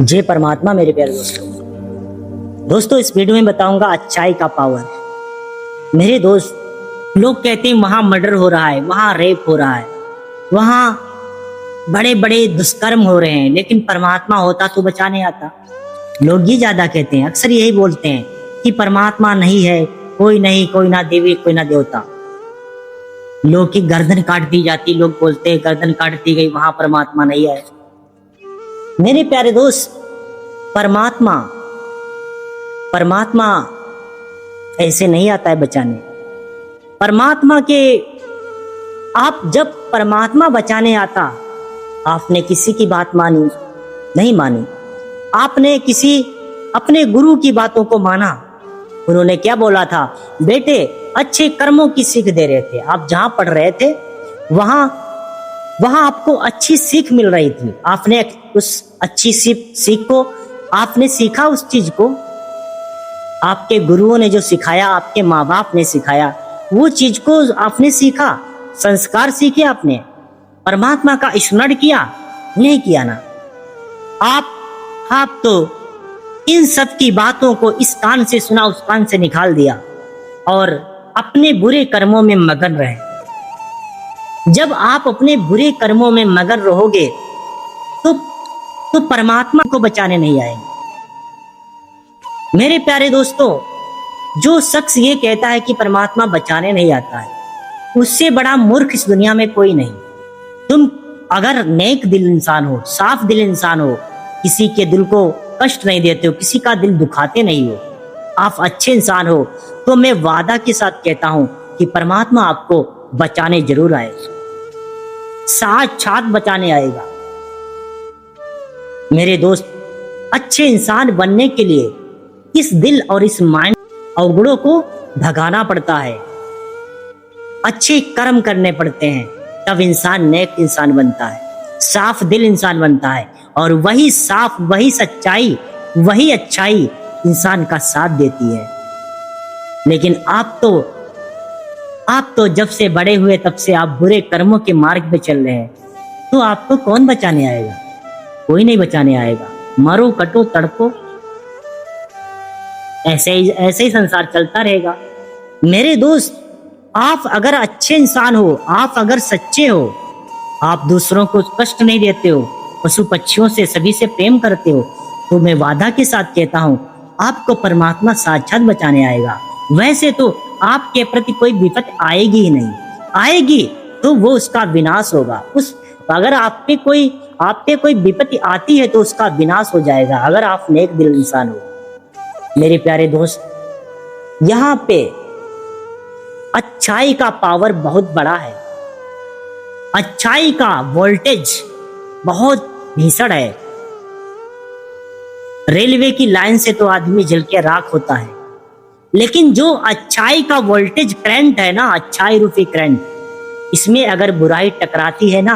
जय परमात्मा। मेरे प्यारे दोस्तों, इस वीडियो में बताऊंगा अच्छाई का पावर। मेरे दोस्त, लोग कहते हैं वहां मर्डर हो रहा है, वहां रेप हो रहा है, वहां बड़े बड़े दुष्कर्म हो रहे हैं, लेकिन परमात्मा होता तो बचा नहीं आता। लोग ये ज्यादा कहते हैं, अक्सर यही बोलते हैं कि परमात्मा नहीं है, कोई नहीं, कोई ना देवी, कोई ना देवता। लोग की गर्दन काट दी जाती, लोग बोलते हैं गर्दन काट दी गई, वहां परमात्मा नहीं है। मेरे प्यारे दोस्त, परमात्मा ऐसे नहीं आता है बचाने। परमात्मा के आप जब परमात्मा बचाने आता, आपने किसी की बात मानी नहीं मानी, आपने किसी अपने गुरु की बातों को माना। उन्होंने क्या बोला था? बेटे, अच्छे कर्मों की सीख दे रहे थे। आप जहां पढ़ रहे थे वहां आपको अच्छी सीख मिल रही थी। आपने उस अच्छी सीख को आपने सीखा, उस चीज को आपके गुरुओं ने जो सिखाया, आपके माँ बाप ने सिखाया, वो चीज को आपने सीखा, संस्कार सीखे आपने। परमात्मा का स्मरण किया नहीं किया ना? आप तो इन सब की बातों को इस कान से सुना, उस कान से निकाल दिया और अपने बुरे कर्मों में मगन रहे। जब आप अपने बुरे कर्मों में मगन रहोगे तो परमात्मा को बचाने नहीं आएंगे। मेरे प्यारे दोस्तों, जो शख्स ये कहता है कि परमात्मा बचाने नहीं आता है, उससे बड़ा मूर्ख इस दुनिया में कोई नहीं। तुम अगर नेक दिल इंसान हो, साफ दिल इंसान हो, किसी के दिल को कष्ट नहीं देते हो, किसी का दिल दुखाते नहीं हो, आप अच्छे इंसान हो, तो मैं वादा के साथ कहता हूं कि परमात्मा आपको बचाने जरूर आएगा, साक्षात बचाने आएगा। मेरे दोस्त, अच्छे इंसान बनने के लिए इस दिल और इस माइंड अवगुणों को भगाना पड़ता है, अच्छे कर्म करने पड़ते हैं, तब इंसान नेक इंसान बनता है, साफ दिल इंसान बनता है, और वही साफ, वही सच्चाई, वही अच्छाई इंसान का साथ देती है। लेकिन आप तो जब से बड़े हुए तब से आप बुरे कर्मों के मार्ग पे चल रहे हैं, तो आपको कौन बचाने आएगा? कोई नहीं बचाने आएगा। मरो, कटो, तड़पो, ऐसे ही संसार चलता रहेगा। मेरे दोस्त, आप अगर अच्छे इंसान हो, आप अगर सच्चे हो, आप दूसरों को कष्ट नहीं देते हो, पशु पक्षियों से, सभी से प्रेम करते हो, तो मैं वादा के साथ कहता हूं आपको परमात्मा साक्षात बचाने आएगा। वैसे तो आपके प्रति कोई विपत्ति आएगी ही नहीं, आएगी तो वो उसका विनाश होगा। अगर आप पे कोई विपत्ति आती है तो उसका विनाश हो जाएगा, अगर आप नेक दिल इंसान हो। मेरे प्यारे दोस्त, यहाँ पे अच्छाई का पावर बहुत बड़ा है, अच्छाई का वोल्टेज बहुत भीषण है। रेलवे की लाइन से तो आदमी जल के राख होता है, लेकिन जो अच्छाई का वोल्टेज करंट है ना, अच्छाई रूपी करंट, इसमें अगर बुराई टकराती है ना,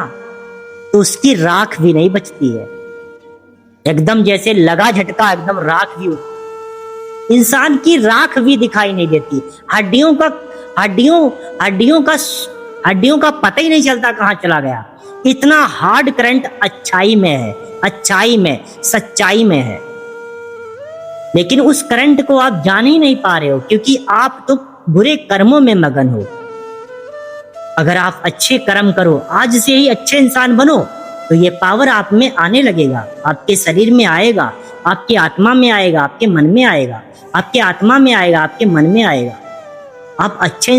तो उसकी राख भी नहीं बचती है। एकदम जैसे लगा झटका, एकदम राख भी, इंसान की राख भी दिखाई नहीं देती। हड्डियों का पता ही नहीं चलता कहां चला गया। इतना हार्ड करंट अच्छाई में है, अच्छाई में, सच्चाई में है। लेकिन उस करंट को आप जान ही नहीं पा रहे हो, क्योंकि आप तो बुरे कर्मों में मगन हो। अगर आप अच्छे कर्म करो, आज से ही अच्छे इंसान बनो, तो ये पावर आप में आने लगेगा, आपके शरीर में आएगा, आपकी आत्मा में आएगा, आपके मन में आएगा, आपके आत्मा में आएगा, आपके मन में आएगा। आप अच्छे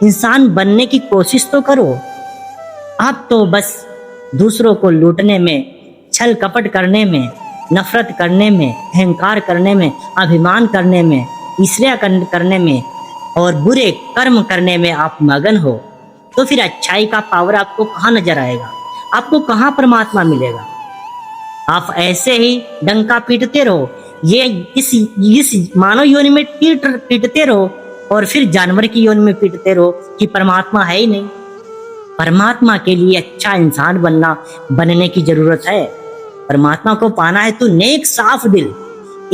इंसान बनने की कोशिश तो करो। आप तो बस दूसरों को लूटने में, छल कपट करने में, नफरत करने में, अहंकार करने में, अभिमान करने में, ईर्ष्या करने में और बुरे कर्म करने में आप मगन हो, तो फिर अच्छाई का पावर आपको कहाँ नजर आएगा? आपको कहाँ परमात्मा मिलेगा? आप ऐसे ही डंका पीटते रहो, ये इस मानव योनि में पीटते रहो, और फिर जानवर की योनि में पीटते रहो कि परमात्मा है ही नहीं। परमात्मा के लिए अच्छा इंसान बनने की जरूरत है। परमात्मा को पाना है तो नेक साफ दिल,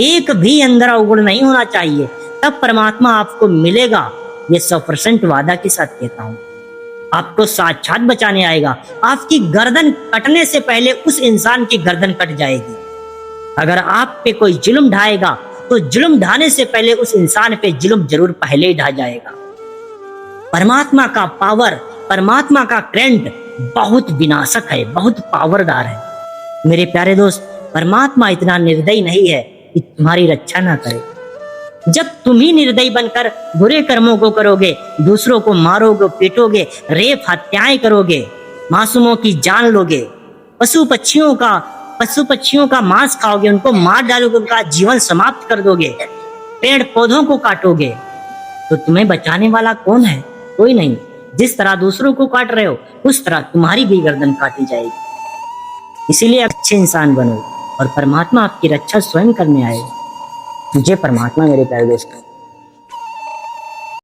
एक भी अंदर अवगुण नहीं होना चाहिए, तब परमात्मा आपको मिलेगा। ये 100% वादा के साथ कहता हूं। आपको साक्षात बचाने आएगा। आपकी गर्दन कटने से पहले उस इंसान की गर्दन कट जाएगी। अगर आप पे कोई जुल्म ढाएगा तो जुल्म ढाने से पहले उस इंसान पे जुल्म जरूर पहले ही ढा जाएगा। परमात्मा का पावर, परमात्मा का करंट बहुत विनाशक है, बहुत पावरदार है। मेरे प्यारे दोस्त, परमात्मा इतना निर्दयी नहीं है कि तुम्हारी रक्षा ना करे। जब तुम ही निर्दयी बनकर बुरे कर्मों को करोगे, दूसरों को मारोगे, पीटोगे, रेप हत्याएं करोगे, मासूमों की जान लोगे, पशु पक्षियों का मांस खाओगे, उनको मार डालोगे, उनका जीवन समाप्त कर दोगे, पेड़ पौधों को काटोगे, तो तुम्हें बचाने वाला कौन है? कोई नहीं। जिस तरह दूसरों को काट रहे हो उस तरह तुम्हारी भी गर्दन काटी जाएगी। इसीलिए अच्छे इंसान बनो और परमात्मा आपकी रक्षा स्वयं करने आएगा। जय परमात्मा मेरे प्यारे दोस्तों।